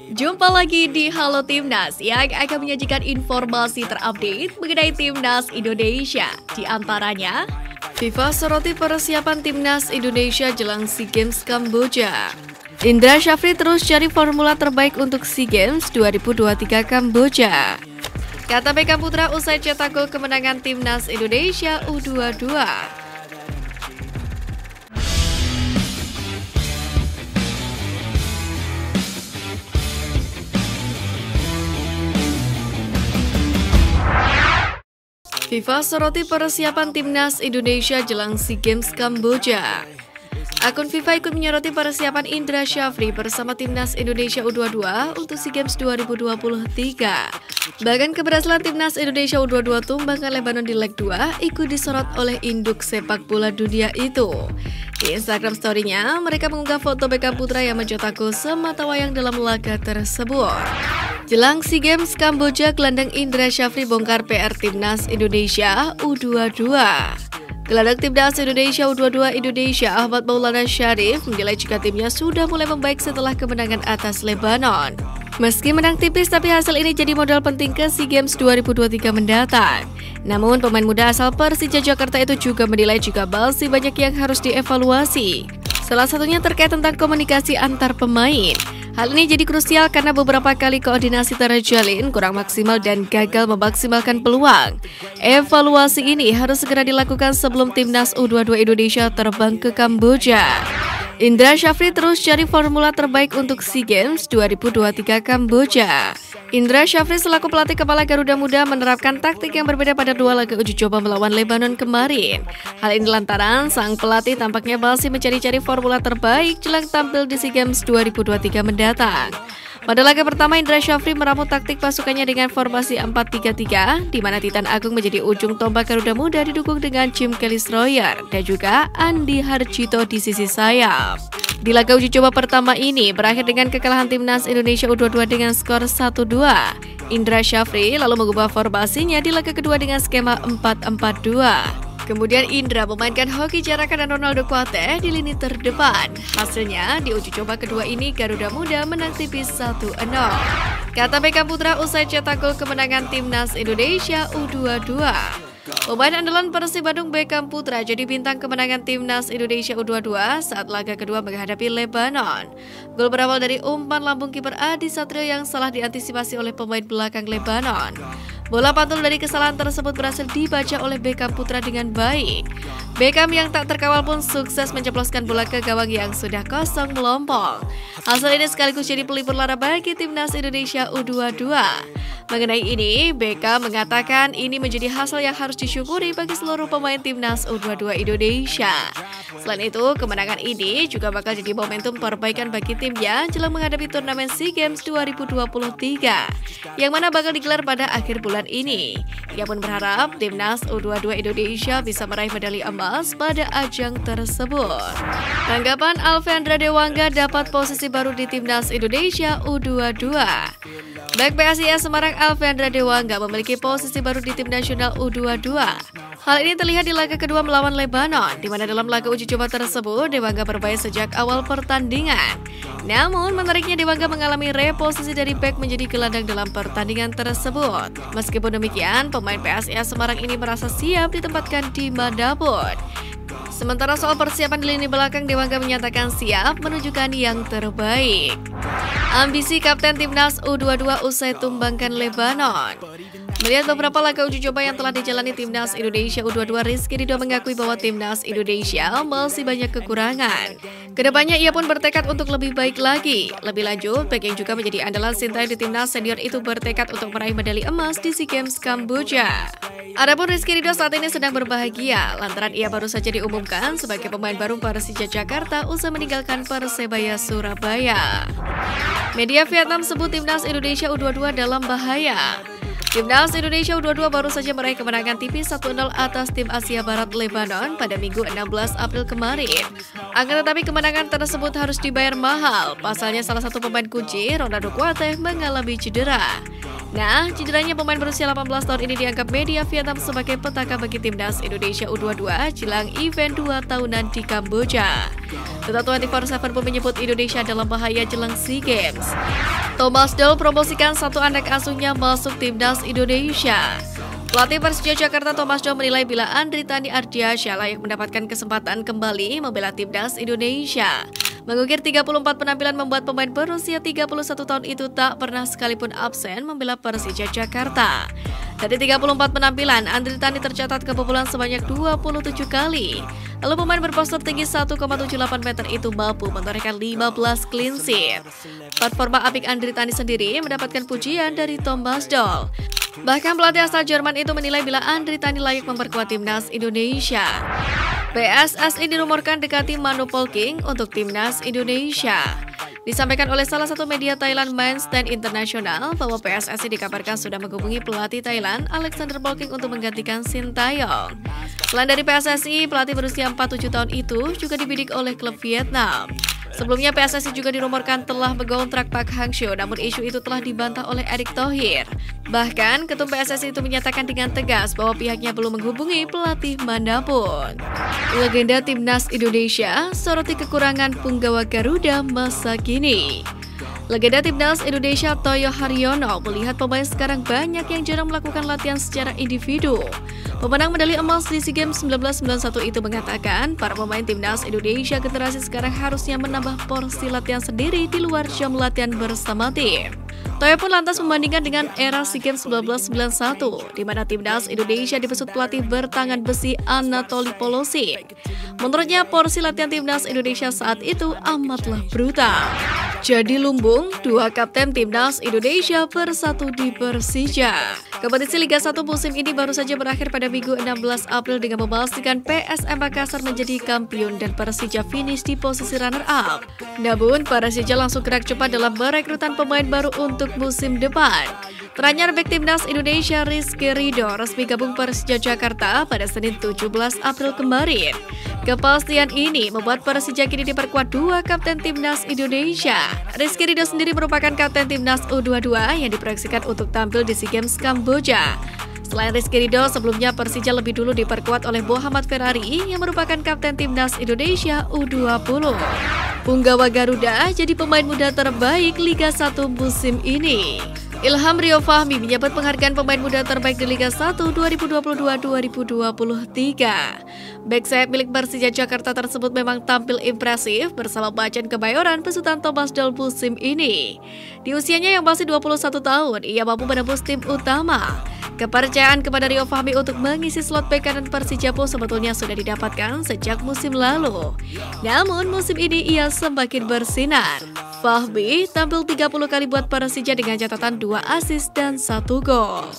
Jumpa lagi di Halo Timnas yang akan menyajikan informasi terupdate mengenai Timnas Indonesia. Di antaranya, FIFA soroti persiapan Timnas Indonesia jelang SEA Games Kamboja. Indra Syafri terus cari formula terbaik untuk SEA Games 2023 Kamboja. Kata Beckham Putra usai cetak gol kemenangan Timnas Indonesia U22. FIFA soroti persiapan Timnas Indonesia jelang SEA Games Kamboja. Akun FIFA ikut menyoroti persiapan Indra Syafri bersama Timnas Indonesia U22 untuk SEA Games 2023. Bahkan keberhasilan Timnas Indonesia U22 tumbangkan Lebanon di leg 2 ikut disorot oleh induk sepak bola dunia itu. Di Instagram story-nya, mereka mengunggah foto Beckham Putra yang mencetak gol sematawayang dalam laga tersebut. Jelang SEA Games Kamboja, gelandang Indra Syafri bongkar PR Timnas Indonesia U22. Gelandang Timnas Indonesia U22 Indonesia Ahmad Maulana Syarif menilai jika timnya sudah mulai membaik setelah kemenangan atas Lebanon. Meski menang tipis, tapi hasil ini jadi modal penting ke SEA Games 2023 mendatang. Namun pemain muda asal Persija Jakarta itu juga menilai jika masih banyak yang harus dievaluasi. Salah satunya terkait tentang komunikasi antar pemain. Hal ini jadi krusial karena beberapa kali koordinasi terjalin kurang maksimal dan gagal memaksimalkan peluang. Evaluasi ini harus segera dilakukan sebelum Timnas U22 Indonesia terbang ke Kamboja. Indra Syafri terus cari formula terbaik untuk SEA Games 2023 Kamboja. Indra Syafri selaku pelatih kepala Garuda Muda menerapkan taktik yang berbeda pada dua laga uji coba melawan Lebanon kemarin. Hal ini lantaran sang pelatih tampaknya masih mencari-cari formula terbaik jelang tampil di SEA Games 2023 mendatang. Pada laga pertama, Indra Syafri meramu taktik pasukannya dengan formasi 4-3-3, di mana Titan Agung menjadi ujung tombak Garuda Muda didukung dengan Jim Kelly-Stroyer dan juga Andi Harjito di sisi sayap. Di laga uji coba pertama ini berakhir dengan kekalahan Timnas Indonesia U22 dengan skor 1-2. Indra Syafri lalu mengubah formasinya di laga kedua dengan skema 4-4-2. Kemudian Indra memainkan hoki jarak dan Ronaldo Kuate di lini terdepan. Hasilnya di uji coba kedua ini Garuda Muda menang tipis 1-0. Kata Beckham Putra usai cetak gol kemenangan Timnas Indonesia U22. Pemain andalan Persib Bandung Beckham Putra jadi bintang kemenangan Timnas Indonesia U22 saat laga kedua menghadapi Lebanon. Gol berawal dari umpan lambung kiper Adi Satrio yang salah diantisipasi oleh pemain belakang Lebanon. Bola pantul dari kesalahan tersebut berhasil dibaca oleh Beckham Putra dengan baik. Beckham yang tak terkawal pun sukses menceploskan bola ke gawang yang sudah kosong melompong. Hasil ini sekaligus jadi pelipur lara bagi Timnas Indonesia U22. Mengenai ini, Beckham mengatakan ini menjadi hasil yang harus disyukuri bagi seluruh pemain Timnas U22 Indonesia. Selain itu, kemenangan ini juga bakal jadi momentum perbaikan bagi timnya jelang menghadapi turnamen SEA Games 2023 yang mana bakal digelar pada akhir bulan ini. Ia pun berharap Timnas U22 Indonesia bisa meraih medali emas pada ajang tersebut. Tanggapan Alvendra Dewangga dapat posisi baru di Timnas Indonesia U22. Bek PSIS Semarang Alvendra Dewangga memiliki posisi baru di tim nasional U22. Hal ini terlihat di laga kedua melawan Lebanon, di mana dalam laga uji coba tersebut Dewangga bermain sejak awal pertandingan. Namun menariknya Dewangga mengalami reposisi dari bek menjadi gelandang dalam pertandingan tersebut. Meskipun demikian, pemain PSIS Semarang ini merasa siap ditempatkan di manapun. Sementara soal persiapan di lini belakang, Dewangga menyatakan siap menunjukkan yang terbaik. Ambisi Kapten Timnas U22 usai tumbangkan Lebanon. Melihat beberapa laga uji coba yang telah dijalani Timnas Indonesia U22, Rizky Ridho mengakui bahwa Timnas Indonesia masih banyak kekurangan. Kedepannya ia pun bertekad untuk lebih baik lagi. Lebih lanjut, bek yang juga menjadi andalan Sintayong di Timnas senior itu bertekad untuk meraih medali emas di SEA Games Kamboja. Adapun Rizky Ridho saat ini sedang berbahagia lantaran ia baru saja diumumkan sebagai pemain baru Persija Jakarta usai meninggalkan Persebaya Surabaya. Media Vietnam sebut Timnas Indonesia U22 dalam bahaya. Timnas Indonesia U22 baru saja meraih kemenangan tipis 1-0 atas tim Asia Barat Lebanon pada Minggu 16 April kemarin. Akan tetapi kemenangan tersebut harus dibayar mahal. Pasalnya salah satu pemain kunci, Ronaldo Kuate, mengalami cedera. Nah, cederanya pemain berusia 18 tahun ini dianggap media Vietnam sebagai petaka bagi timnas Indonesia U22 jelang event 2 tahunan di Kamboja. Data 24/7 pun menyebut Indonesia dalam bahaya jelang SEA Games. Thomas Doll promosikan satu anak asuhnya masuk timnas Indonesia. Pelatih Persija Jakarta Thomas Doll menilai bila Andritani Ardiansyah layak mendapatkan kesempatan kembali membela timnas Indonesia. Mengukir 34 penampilan membuat pemain berusia 31 tahun itu tak pernah sekalipun absen membela Persija Jakarta. Dari 34 penampilan, Andritani tercatat kebobolan sebanyak 27 kali. Lalu pemain berpostur tinggi 1,78 meter itu mampu menorehkan 15 clean sheet. Performa apik Andritani sendiri mendapatkan pujian dari Thomas Doll. Bahkan pelatih asal Jerman itu menilai bila Andritani layak memperkuat timnas Indonesia. PSSI dirumorkan dekati Manu Polking untuk timnas Indonesia. Disampaikan oleh salah satu media Thailand Men's Stand International bahwa PSSI dikabarkan sudah menghubungi pelatih Thailand Alexander Polking untuk menggantikan Sintayong. Selain dari PSSI, pelatih berusia 47 tahun itu juga dibidik oleh klub Vietnam. Sebelumnya PSSI juga dirumorkan telah mengontrak Park Hang-seo, namun isu itu telah dibantah oleh Erick Thohir. Bahkan, ketum PSSI itu menyatakan dengan tegas bahwa pihaknya belum menghubungi pelatih manapun. Legenda timnas Indonesia soroti kekurangan punggawa Garuda masa kini. Legenda timnas Indonesia Toyo Haryono melihat pemain sekarang banyak yang jarang melakukan latihan secara individu. Pemenang medali emas di SEA Games 1991 itu mengatakan para pemain timnas Indonesia generasi sekarang harusnya menambah porsi latihan sendiri di luar jam latihan bersama tim. Toyo pun lantas membandingkan dengan era SEA Games 1991, di mana timnas Indonesia dibesut pelatih bertangan besi Anatoly Polosik. Menurutnya, porsi latihan timnas Indonesia saat itu amatlah brutal. Jadi lumbung, dua kapten timnas Indonesia bersatu di Persija. Kompetisi Liga 1 musim ini baru saja berakhir pada Minggu 16 April dengan memastikan PSM Makassar menjadi kampiun dan Persija finish di posisi runner-up. Namun, Persija langsung gerak cepat dalam merekrutan pemain baru untuk musim depan. Teranyar bek timnas Indonesia Rizky Ridho resmi gabung Persija Jakarta pada Senin 17 April kemarin. Kepastian ini membuat Persija kini diperkuat dua kapten timnas Indonesia. Rizky Ridho sendiri merupakan kapten timnas U22 yang diproyeksikan untuk tampil di SEA Games Kamboja. Selain Rizky Ridho, sebelumnya Persija lebih dulu diperkuat oleh Muhammad Ferrari yang merupakan kapten timnas Indonesia U20. Punggawa Garuda jadi pemain muda terbaik Liga 1 musim ini. Ilham Rio Fahmi menyebut penghargaan pemain muda terbaik di Liga 1 2022-2023. Bek sayap milik Persija Jakarta tersebut memang tampil impresif bersama Macan Kemayoran besutan Thomas Doll musim ini. Di usianya yang masih 21 tahun, ia mampu menembus tim utama. Kepercayaan kepada Rio Fahmi untuk mengisi slot bek kanan Persija pun sebetulnya sudah didapatkan sejak musim lalu. Namun musim ini ia semakin bersinar. Fahmi tampil 30 kali buat Persija dengan catatan 2 assist dan 1 gol.